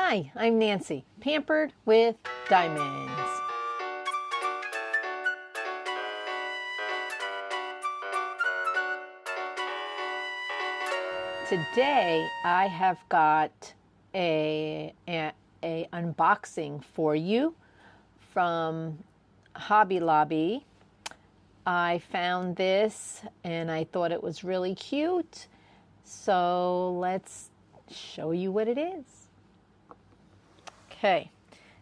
Hi, I'm Nancy, Pampered with Diamonds. Today I have got a unboxing for you from Hobby Lobby. I found this and I thought it was really cute, so let's show you what it is. Okay,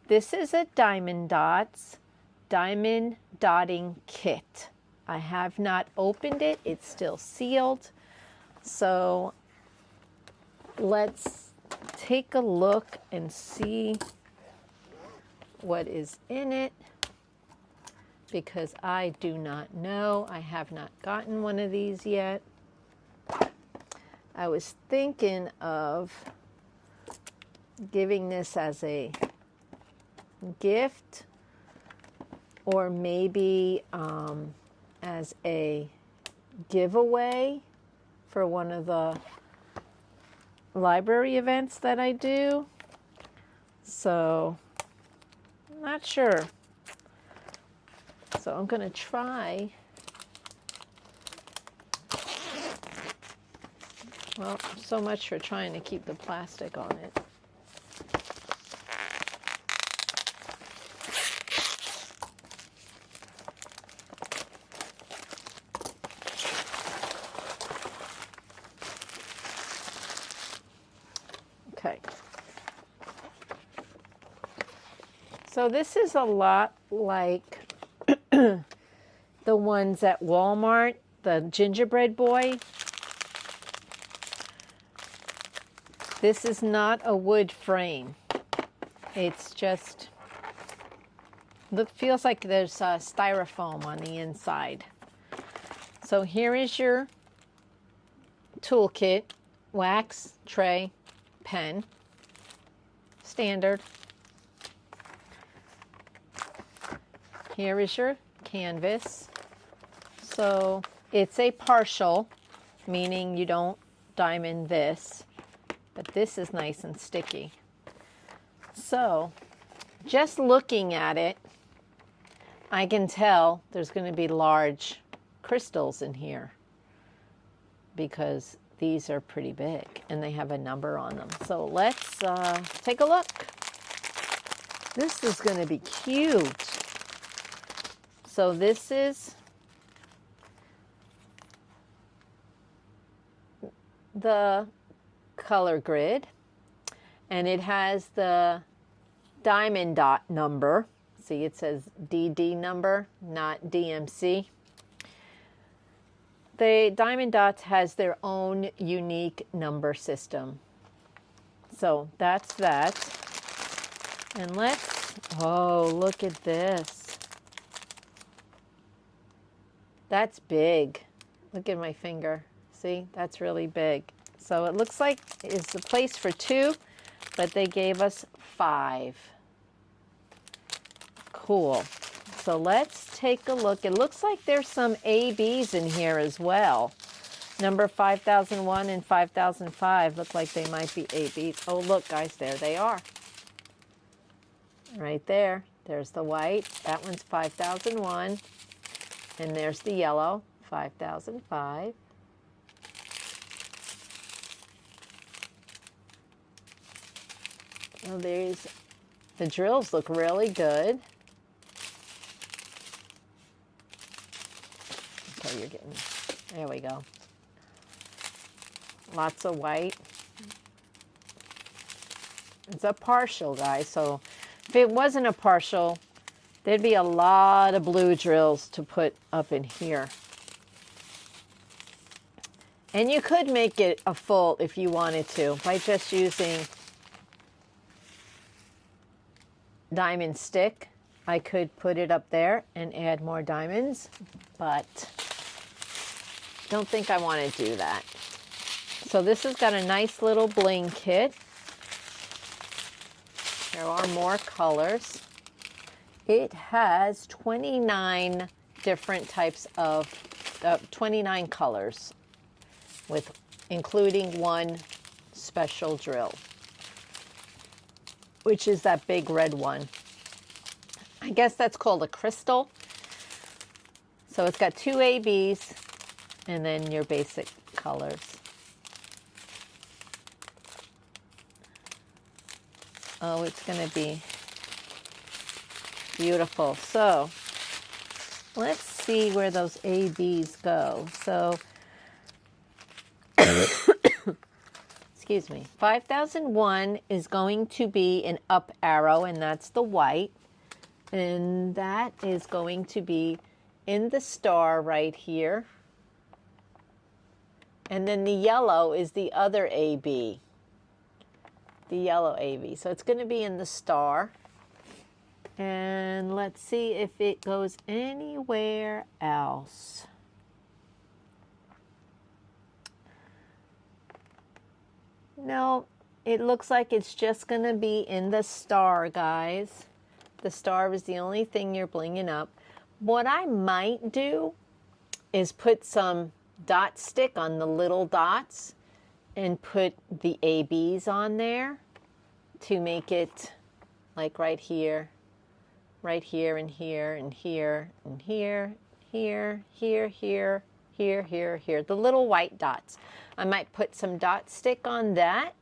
this is a Diamond Dotz diamond dotting kit. I have not opened it, it's still sealed. So let's take a look and see what is in it, because I do not know. I have not gotten one of these yet. I was thinking of giving this as a gift, or maybe as a giveaway for one of the library events that I do. So, not sure. So I'm going to try. Well, so much for trying to keep the plastic on it. Okay. So this is a lot like the ones at Walmart, the gingerbread boy. This is not a wood frame. It's just, feels like there's styrofoam on the inside. So here is your toolkit: wax, tray, pen, standard. Here is your canvas. So it's a partial, meaning you don't diamond this, but this is nice and sticky. So just looking at it, I can tell there's going to be large crystals in here, because these are pretty big and they have a number on them. So let's take a look. This is going to be cute. So this is the color grid, and it has the diamond dot number. See, it says DD number, not DMC. The Diamond Dotz has their own unique number system. So that's that. And let's, oh, look at this. That's big. Look at my finger. See, that's really big. So it looks like it's a place for 2, but they gave us 5. Cool. So let's take a look. It looks like there's some ABs in here as well. Number 5001 and 5005 look like they might be ABs. Oh, look, guys, there they are. Right there. There's the white. That one's 5001. And there's the yellow, 5005. Oh, the drills look really good. Okay, you're getting, there we go. Lots of white. It's a partial, guys, so if it wasn't a partial, there'd be a lot of blue drills to put up in here. And you could make it a full if you wanted to by just using diamond stick. I could put it up there and add more diamonds, but don't think I want to do that. So this has got a nice little bling kit. There are more colors. It has 29 different types of, 29 colors, with including one special drill. which is that big red one. I guess that's called a crystal. So it's got 2 ABs and then your basic colors. Oh, it's going to be beautiful. So let's see where those ABs go. So, excuse me, 5001 is going to be an up arrow, and that's the white. And that is going to be in the star right here. And then the yellow is the other AB. The yellow AB. So it's going to be in the star. And let's see if it goes anywhere else. No, it looks like it's just going to be in the star, guys. The star is the only thing you're blinging up. What I might do is put some dot stick on the little dots and put the ABs on there to make it like right here, and here, and here, and here, here, here, here, here, here. The little white dots. I might put some dot stick on that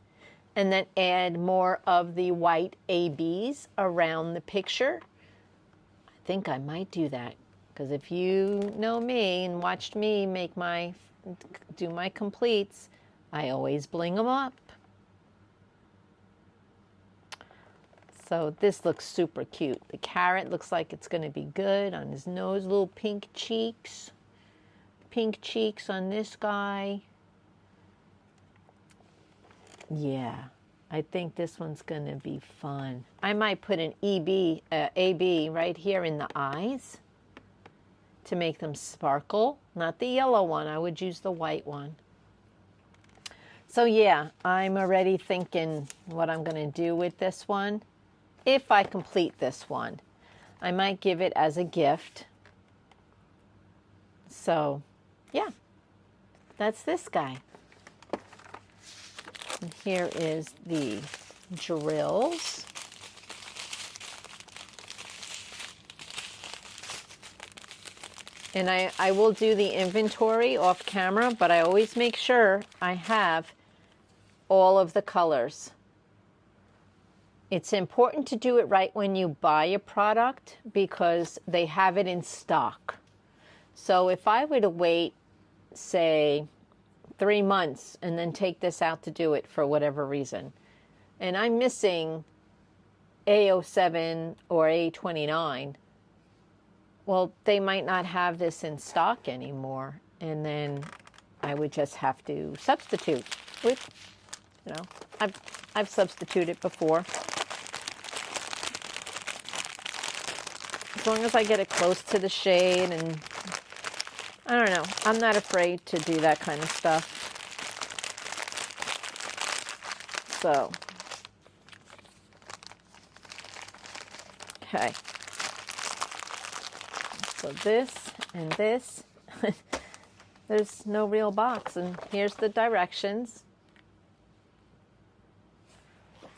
and then add more of the white ABs around the picture. I think I might do that, because if you know me and watched me do my completes, I always bling them up. So this looks super cute. The carrot looks like it's going to be good on his nose. Little pink cheeks. Pink cheeks on this guy. Yeah, I think this one's going to be fun. I might put an AB right here in the eyes to make them sparkle. Not the yellow one. I would use the white one. So yeah, I'm already thinking what I'm going to do with this one. If I complete this one, I might give it as a gift. So yeah, that's this guy. And here is the drills. And I will do the inventory off camera, but I always make sure I have all of the colors. It's important to do it right when you buy a product because they have it in stock. So if I were to wait, say, 3 months and then take this out to do it for whatever reason, and I'm missing A07 or A29, well, they might not have this in stock anymore, and then I would just have to substitute. Which, you know, I've substituted before. As long as I get it close to the shade, and I don't know, I'm not afraid to do that kind of stuff. So, okay. So this and this, there's no real box, and here's the directions.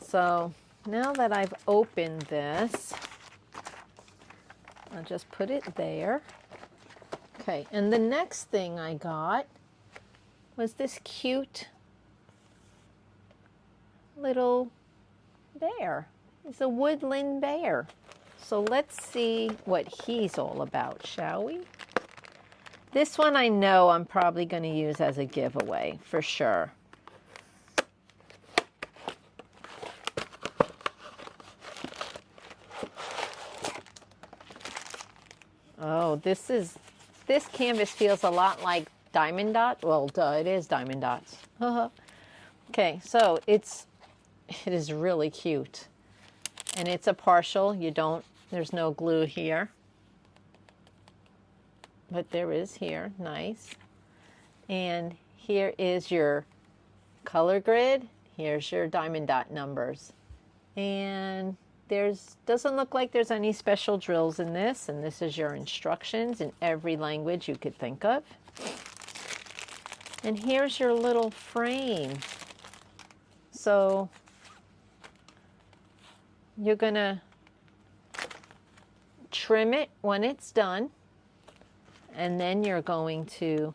So now that I've opened this, I'll just put it there. Okay, and the next thing I got was this cute little bear. It's a woodland bear. So let's see what he's all about, shall we? This one I know I'm probably going to use as a giveaway, for sure. Oh, this canvas feels a lot like Diamond Dot. Well, duh, it is Diamond Dots. Okay, so it is really cute. And it's a partial. There's no glue here. But there is here. Nice. And here is your color grid. Here's your Diamond Dot numbers. And doesn't look like there's any special drills in this, and this is your instructions in every language you could think of. And here's your little frame. So you're going to trim it when it's done. And then you're going to,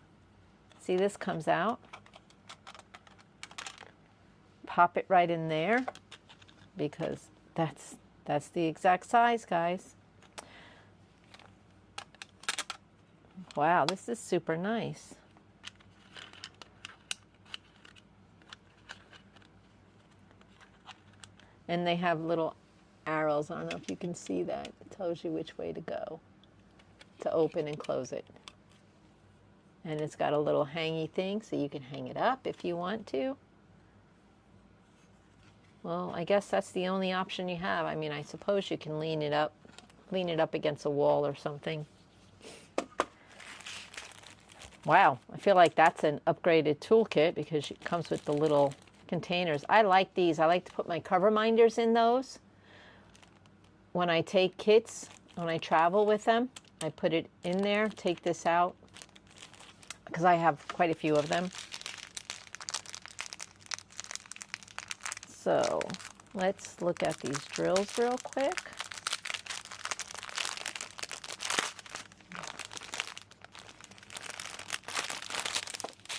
see this comes out? Pop it right in there because that's the exact size, guys. Wow, this is super nice. And they have little arrows. I don't know if you can see that. It tells you which way to go to open and close it. And it's got a little hangy thing so you can hang it up if you want to. Well, I guess that's the only option you have. I mean, I suppose you can lean it up against a wall or something. Wow, I feel like that's an upgraded toolkit because it comes with the little containers. I like these. I like to put my cover minders in those. When I take kits, when I travel with them, I put it in there, take this out, because I have quite a few of them. So let's look at these drills real quick.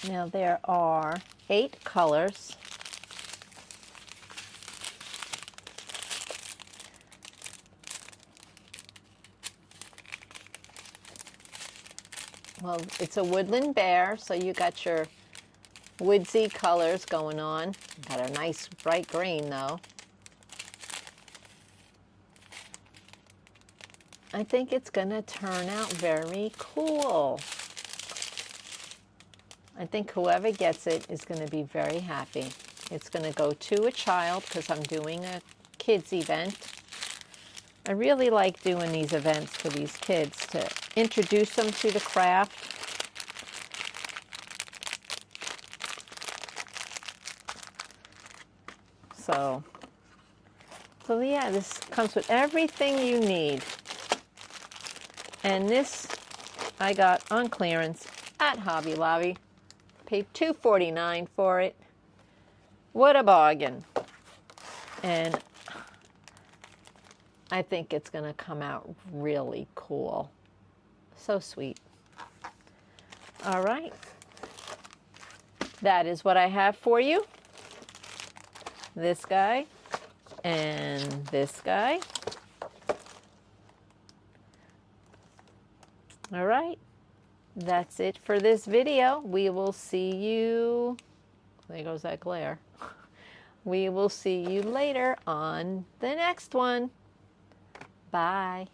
Now there are 8 colors. Well, it's a woodland bear, so you got your woodsy colors going on. Got a nice bright green though. I think it's gonna turn out very cool. I think whoever gets it is going to be very happy. It's going to go to a child because I'm doing a kids event. I really like doing these events for these kids to introduce them to the craft. So yeah, this comes with everything you need. And this I got on clearance at Hobby Lobby. Paid $2.49 for it. What a bargain. And I think it's going to come out really cool. So sweet. All right. That is what I have for you. This guy and this guy. All right. That's it for this video. We will see you, there goes that glare. We will see you later on the next one. Bye.